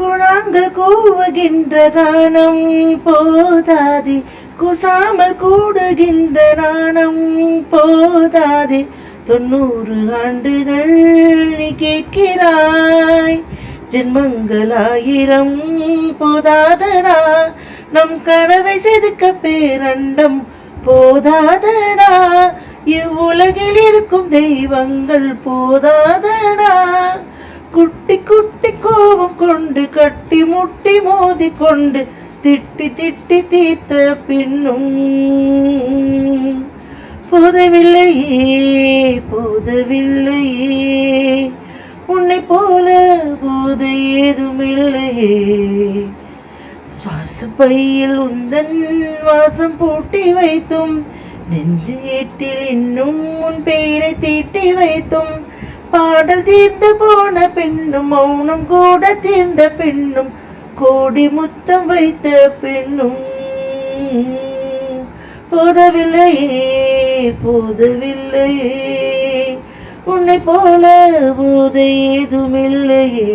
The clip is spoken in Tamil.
குழாங்கள் கூவுகின்ற கானம் போதாதே, குசாமல் கூடுகின்ற நாணம் போதாதே. 90 ஆண்டுகள் நீ கேட்கிறாய், ஜென்மங்கள் 1000 போதாதடா. நம் கனவை செதுக்க பேரண்டம் போதாதடா. இவ்வுலகில் இருக்கும் தெய்வங்கள் போதாதடா. குட்டி குட்டி கோபம் கொண்டு கட்டி முட்டி மோதி கொண்டு திட்டி திட்டி தீர்த்த பின்னும் போதவில்லையே போதவில்லையே. உன்னை போல போத ஏதுமில்லையே. சுவாச பையில் உந்தன் வாசம் பூட்டி வைத்தும், நெஞ்சு ஏட்டில் இன்னும் உன் பெயரை தீட்டி வைத்தும், பாடல் தீர்ந்து போன பின்னும் மௌனம் கூட தீர்ந்த பின்னும் கோடி முத்தம் வைத்த பின்னும் போதவில்லையே போதவில்லையே. உன்னை போல போத ஏதுமில்லையே.